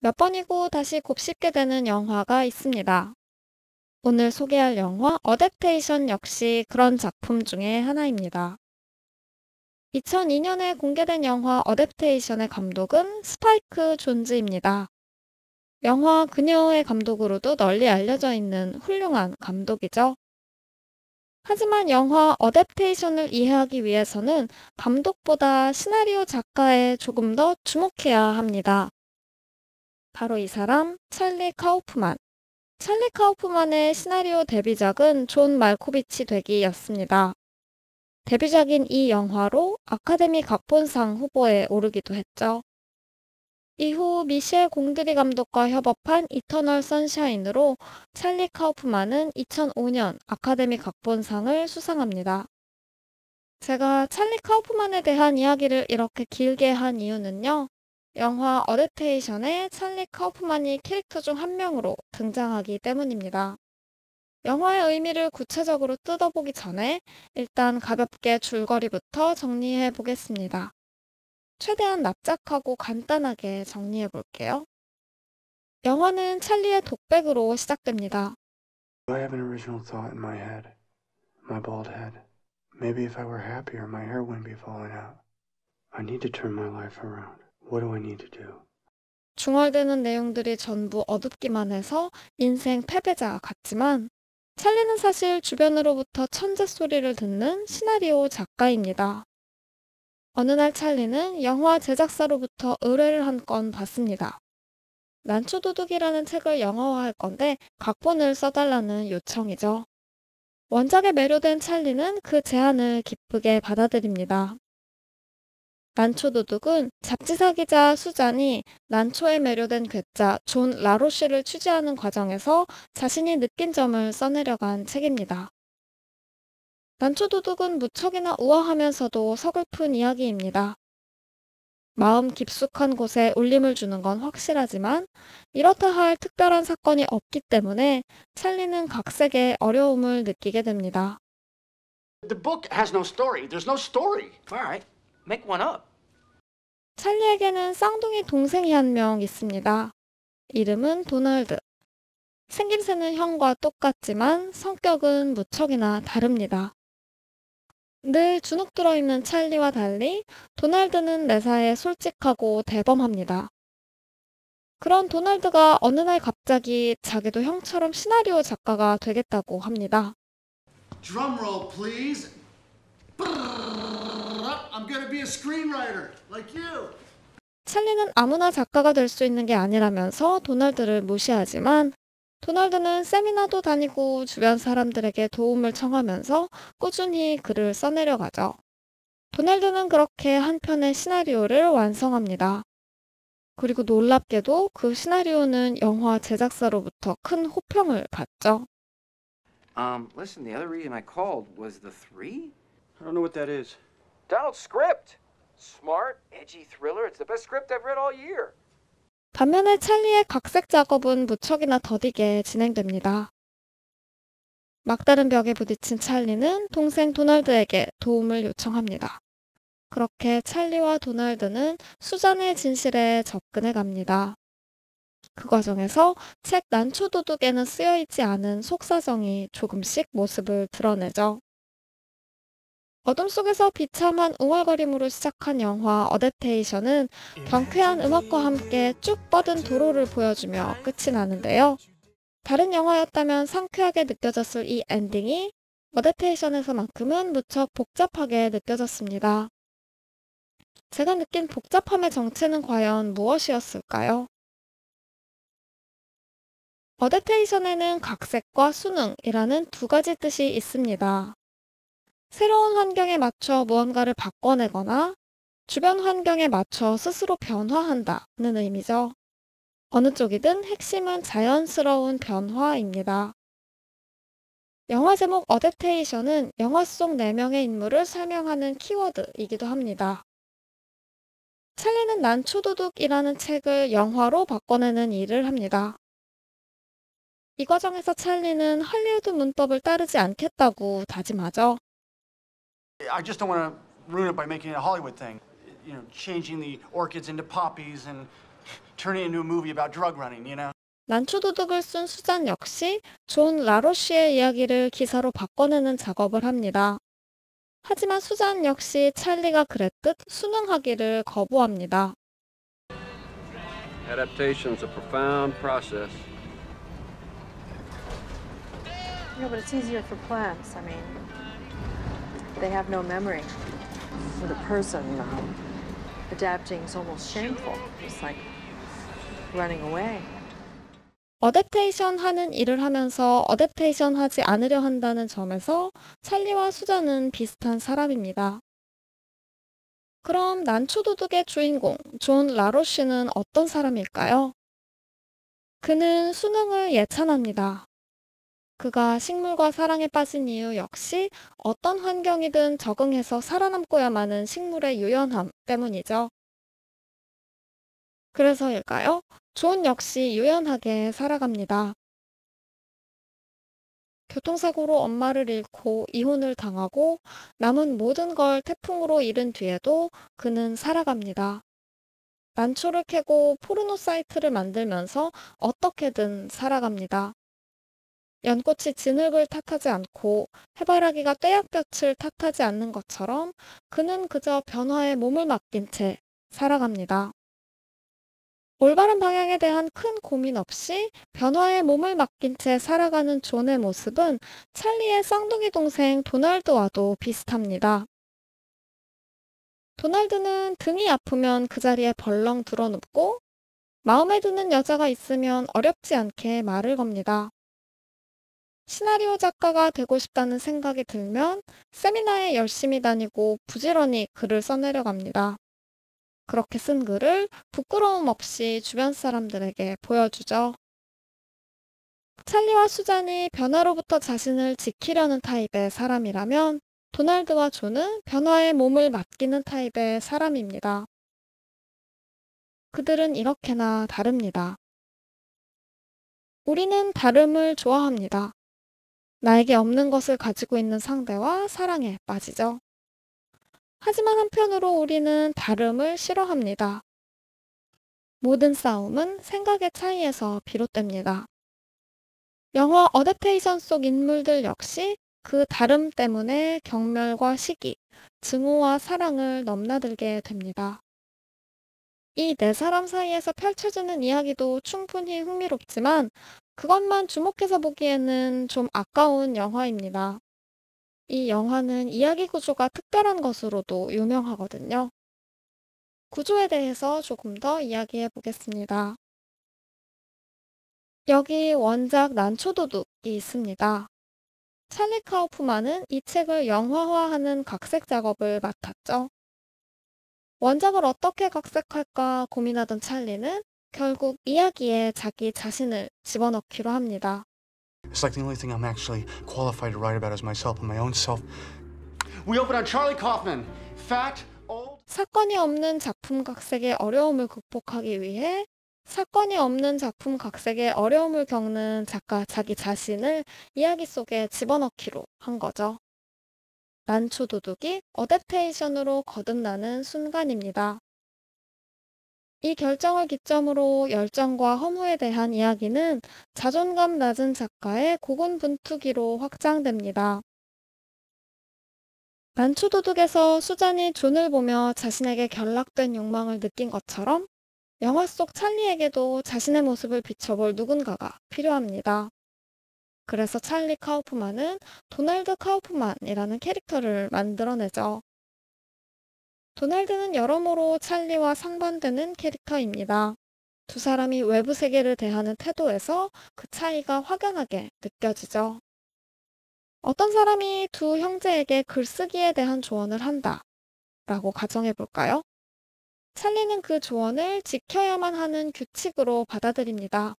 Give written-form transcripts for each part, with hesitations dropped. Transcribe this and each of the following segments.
몇 번이고 다시 곱씹게 되는 영화가 있습니다. 오늘 소개할 영화 어댑테이션 역시 그런 작품 중에 하나입니다. 2002년에 공개된 영화 어댑테이션의 감독은 스파이크 존즈입니다. 영화 그녀의 감독으로도 널리 알려져 있는 훌륭한 감독이죠. 하지만 영화 어댑테이션을 이해하기 위해서는 감독보다 시나리오 작가에 조금 더 주목해야 합니다. 바로 이 사람, 찰리 카우프만. 찰리 카우프만의 시나리오 데뷔작은 존 말코비치 되기였습니다. 데뷔작인 이 영화로 아카데미 각본상 후보에 오르기도 했죠. 이후 미셸 공드리 감독과 협업한 이터널 선샤인으로 찰리 카우프만은 2005년 아카데미 각본상을 수상합니다. 제가 찰리 카우프만에 대한 이야기를 이렇게 길게 한 이유는요. 영화 어댑테이션에 찰리 카우프만이 캐릭터 중 한 명으로 등장하기 때문입니다. 영화의 의미를 구체적으로 뜯어보기 전에 일단 가볍게 줄거리부터 정리해 보겠습니다. 최대한 납작하고 간단하게 정리해 볼게요. 영화는 찰리의 독백으로 시작됩니다. I have an original thought in my head. My bald head. Maybe if I were happier, my hair wouldn't be falling out. I need to turn my life around. What do I need to do? 중얼대는 내용들이 전부 어둡기만 해서 인생 패배자 같지만 찰리는 사실 주변으로부터 천재 소리를 듣는 시나리오 작가입니다. 어느 날 찰리는 영화 제작사로부터 의뢰를 한 건 받습니다. 난초도둑이라는 책을 영화화할 건데 각본을 써달라는 요청이죠. 원작에 매료된 찰리는 그 제안을 기쁘게 받아들입니다. 난초도둑은 잡지사 기자 수잔이 난초에 매료된 괴짜 존 라로시를 취재하는 과정에서 자신이 느낀 점을 써내려간 책입니다. 난초도둑은 무척이나 우아하면서도 서글픈 이야기입니다. 마음 깊숙한 곳에 울림을 주는 건 확실하지만 이렇다 할 특별한 사건이 없기 때문에 찰리는 각색의 어려움을 느끼게 됩니다. The book has no story. There's no story. All right, make one up. 찰리에게는 쌍둥이 동생이 한 명 있습니다. 이름은 도널드. 생김새는 형과 똑같지만 성격은 무척이나 다릅니다. 늘 주눅 들어있는 찰리와 달리 도널드는 매사에 솔직하고 대범합니다. 그런 도널드가 어느 날 갑자기 자기도 형처럼 시나리오 작가가 되겠다고 합니다. Drum roll, please. I'm gonna be a screenwriter, like you. 찰리는 아무나 작가가 될 수 있는 게 아니라면서 도널드를 무시하지만 도널드는 세미나도 다니고 주변 사람들에게 도움을 청하면서 꾸준히 글을 써내려가죠. 도널드는 그렇게 한 편의 시나리오를 완성합니다. 그리고 놀랍게도 그 시나리오는 영화 제작사로부터 큰 호평을 받죠. Listen, the other reason I called was the three? I don't know what that is. Donald's script. Smart, edgy thriller. It's the best script I've read all year. 반면에 찰리의 각색 작업은 무척이나 더디게 진행됩니다. 막다른 벽에 부딪힌 찰리는 동생 도널드에게 도움을 요청합니다. 그렇게 찰리와 도널드는 수잔의 진실에 접근해 갑니다. 그 과정에서 책 난초도둑에는 쓰여있지 않은 속사정이 조금씩 모습을 드러내죠. 어둠 속에서 비참한 웅얼거림으로 시작한 영화 어댑테이션은 경쾌한 음악과 함께 쭉 뻗은 도로를 보여주며 끝이 나는데요. 다른 영화였다면 상쾌하게 느껴졌을 이 엔딩이 어댑테이션에서만큼은 무척 복잡하게 느껴졌습니다. 제가 느낀 복잡함의 정체는 과연 무엇이었을까요? 어댑테이션에는 각색과 수능이라는 두 가지 뜻이 있습니다. 새로운 환경에 맞춰 무언가를 바꿔내거나 주변 환경에 맞춰 스스로 변화한다는 의미죠. 어느 쪽이든 핵심은 자연스러운 변화입니다. 영화 제목 어댑테이션은 영화 속 4명의 인물을 설명하는 키워드이기도 합니다. 찰리는 난초도둑이라는 책을 영화로 바꿔내는 일을 합니다. 이 과정에서 찰리는 할리우드 문법을 따르지 않겠다고 다짐하죠. I just don't want to ruin it by making it a Hollywood thing. You know, changing the orchids into poppies and turn it into a movie about drug running, you know? 난초도둑을 쓴 수잔 역시 존 라로시의 이야기를 기사로 바꿔내는 작업을 합니다. 하지만 수잔 역시 찰리가 그랬듯 순응하기를 거부합니다. Adaptation's a profound process. Yeah, but it's easier for plants. I mean, they have no memory. With a person, adapting is almost shameful. It's like running away. 어댑테이션 하는 일을 하면서 어댑테이션 하지 않으려 한다는 점에서 찰리와 수잔은 비슷한 사람입니다. 그럼 난초도둑의 주인공 존 라로시는 어떤 사람일까요? 그는 수능을 예찬합니다. 그가 식물과 사랑에 빠진 이유 역시 어떤 환경이든 적응해서 살아남고야만 하는 식물의 유연함 때문이죠. 그래서일까요? 존 역시 유연하게 살아갑니다. 교통사고로 엄마를 잃고 이혼을 당하고 남은 모든 걸 태풍으로 잃은 뒤에도 그는 살아갑니다. 난초를 캐고 포르노 사이트를 만들면서 어떻게든 살아갑니다. 연꽃이 진흙을 탓하지 않고 해바라기가 떼약볕을 탓하지 않는 것처럼 그는 그저 변화에 몸을 맡긴 채 살아갑니다. 올바른 방향에 대한 큰 고민 없이 변화에 몸을 맡긴 채 살아가는 존의 모습은 찰리의 쌍둥이 동생 도널드와도 비슷합니다. 도널드는 등이 아프면 그 자리에 벌렁 드러눕고 마음에 드는 여자가 있으면 어렵지 않게 말을 겁니다. 시나리오 작가가 되고 싶다는 생각이 들면 세미나에 열심히 다니고 부지런히 글을 써내려갑니다. 그렇게 쓴 글을 부끄러움 없이 주변 사람들에게 보여주죠. 찰리와 수잔이 변화로부터 자신을 지키려는 타입의 사람이라면 도널드와 존은 변화에 몸을 맡기는 타입의 사람입니다. 그들은 이렇게나 다릅니다. 우리는 다름을 좋아합니다. 나에게 없는 것을 가지고 있는 상대와 사랑에 빠지죠. 하지만 한편으로 우리는 다름을 싫어합니다. 모든 싸움은 생각의 차이에서 비롯됩니다. 영화 어댑테이션 속 인물들 역시 그 다름 때문에 경멸과 시기, 증오와 사랑을 넘나들게 됩니다. 이 네 사람 사이에서 펼쳐지는 이야기도 충분히 흥미롭지만 그것만 주목해서 보기에는 좀 아까운 영화입니다. 이 영화는 이야기 구조가 특별한 것으로도 유명하거든요. 구조에 대해서 조금 더 이야기해 보겠습니다. 여기 원작 난초도둑이 있습니다. 찰리 카우프만은 이 책을 영화화하는 각색 작업을 맡았죠. 원작을 어떻게 각색할까 고민하던 찰리는 결국 이야기에 자기 자신을 집어넣기로 합니다. It's like the only thing I'm actually qualified to write about is myself and my own self. We open on Charlie Kaufman. Fat, old. 사건이 없는 작품 각색의 어려움을 극복하기 위해 사건이 없는 작품 각색의 어려움을 겪는 작가 자기 자신을 이야기 속에 집어넣기로 한 거죠. 난초도둑이 어댑테이션으로 거듭나는 순간입니다. 이 결정을 기점으로 열정과 허무에 대한 이야기는 자존감 낮은 작가의 고군분투기로 확장됩니다. 난초도둑에서 수잔이 존을 보며 자신에게 결락된 욕망을 느낀 것처럼 영화 속 찰리에게도 자신의 모습을 비춰볼 누군가가 필요합니다. 그래서 찰리 카우프만은 도널드 카우프만이라는 캐릭터를 만들어내죠. 도널드는 여러모로 찰리와 상반되는 캐릭터입니다. 두 사람이 외부 세계를 대하는 태도에서 그 차이가 확연하게 느껴지죠. 어떤 사람이 두 형제에게 글쓰기에 대한 조언을 한다 라고 가정해 볼까요? 찰리는 그 조언을 지켜야만 하는 규칙으로 받아들입니다.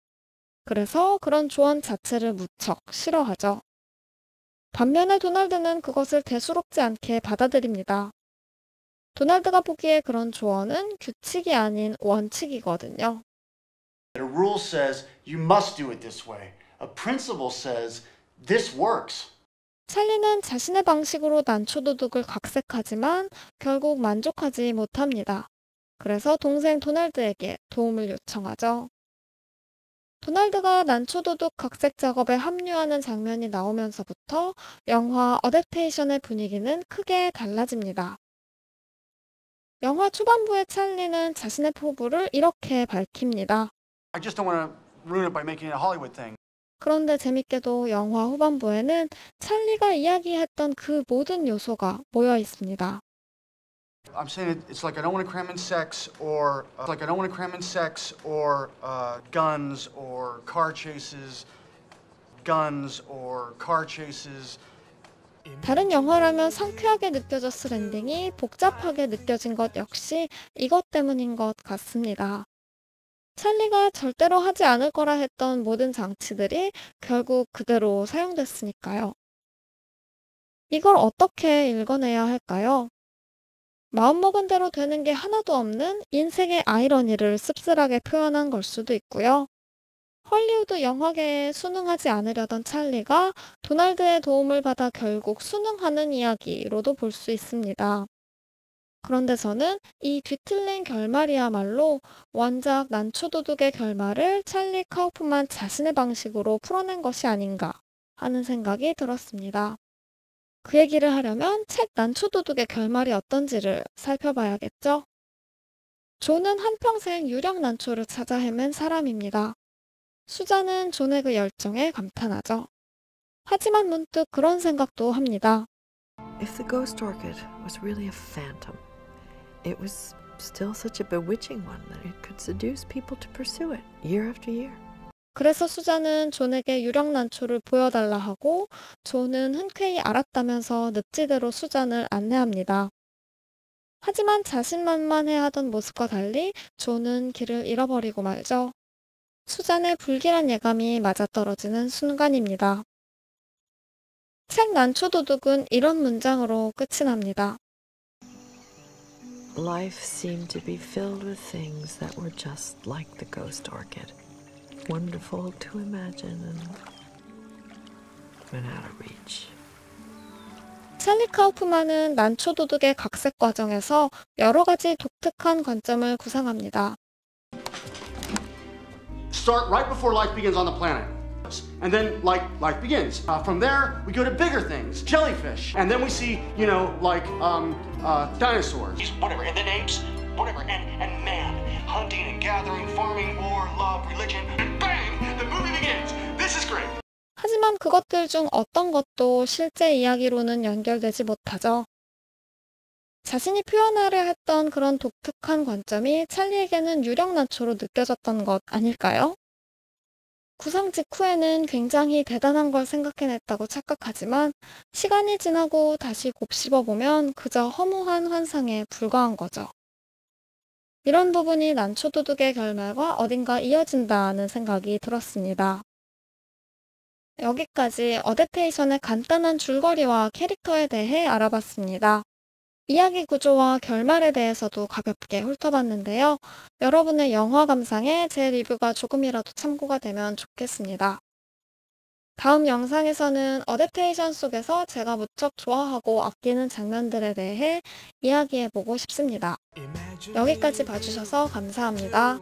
그래서 그런 조언 자체를 무척 싫어하죠. 반면에 도널드는 그것을 대수롭지 않게 받아들입니다. 도널드가 보기에 그런 조언은 규칙이 아닌 원칙이거든요. A rule says you must do it this way. A principle says this works. 찰리는 자신의 방식으로 난초도둑을 각색하지만 결국 만족하지 못합니다. 그래서 동생 도널드에게 도움을 요청하죠. 도널드가 난초도둑 각색 작업에 합류하는 장면이 나오면서부터 영화 어댑테이션의 분위기는 크게 달라집니다. 영화 초반부의 찰리는 자신의 포부를 이렇게 밝힙니다. I just don't want to ruin it by making it a Hollywood thing. 그런데 재밌게도 영화 후반부에는 찰리가 이야기했던 그 모든 요소가 모여 있습니다. I'm saying it's like I don't want to cram in sex or like I don't want to cram in sex or guns or car chases, guns or car chases. 다른 영화라면 상쾌하게 느껴졌을 엔딩이 복잡하게 느껴진 것 역시 이것 때문인 것 같습니다. 찰리가 절대로 하지 않을 거라 했던 모든 장치들이 결국 그대로 사용됐으니까요. 이걸 어떻게 읽어내야 할까요? 마음먹은 대로 되는 게 하나도 없는 인생의 아이러니를 씁쓸하게 표현한 걸 수도 있고요. 헐리우드 영화계에 순응하지 않으려던 찰리가 도널드의 도움을 받아 결국 순응하는 이야기로도 볼 수 있습니다. 그런데 저는 이 뒤틀린 결말이야말로 원작 난초도둑의 결말을 찰리 카우프만 자신의 방식으로 풀어낸 것이 아닌가 하는 생각이 들었습니다. 그 얘기를 하려면 책 난초도둑의 결말이 어떤지를 살펴봐야겠죠? 존은 한평생 유령 난초를 찾아 헤맨 사람입니다. 수자는 존의 그 열정에 감탄하죠. 하지만 문득 그런 생각도 합니다. If the ghost orchid was really a phantom, it was still such a bewitching one that it could seduce people to pursue it year after year. 그래서 수자는 존에게 유령 난초를 보여달라 하고 존은 흔쾌히 알았다면서 늪지대로 수잔을 안내합니다. 하지만 자신만만해하던 모습과 달리 존은 길을 잃어버리고 말죠. 수잔의 불길한 예감이 맞아떨어지는 순간입니다. 책 난초도둑은 이런 문장으로 끝이 납니다. Life seemed to be filled with things that were just like the ghost orchid. Wonderful to imagine and out of reach. 찰리 카우프만은 난초도둑의 각색 과정에서 여러 가지 독특한 관점을 구상합니다. Start right before life begins on the planet. And then, life begins. From there, we go to bigger things, jellyfish. And then we see, dinosaurs. Whatever, and then apes, whatever, and man. Hunting and gathering, farming, war, love, religion. And bang! The movie begins! This is great! 하지만 그것들 중 어떤 것도 실제 이야기로는 연결되지 못하죠. 자신이 표현하려 했던 그런 독특한 관점이 찰리에게는 유령 난초로 느껴졌던 것 아닐까요? 구상 직후에는 굉장히 대단한 걸 생각해냈다고 착각하지만 시간이 지나고 다시 곱씹어보면 그저 허무한 환상에 불과한 거죠. 이런 부분이 난초도둑의 결말과 어딘가 이어진다는 생각이 들었습니다. 여기까지 어댑테이션의 간단한 줄거리와 캐릭터에 대해 알아봤습니다. 이야기 구조와 결말에 대해서도 가볍게 훑어봤는데요. 여러분의 영화 감상에 제 리뷰가 조금이라도 참고가 되면 좋겠습니다. 다음 영상에서는 어댑테이션 속에서 제가 무척 좋아하고 아끼는 장면들에 대해 이야기해보고 싶습니다. 여기까지 봐주셔서 감사합니다.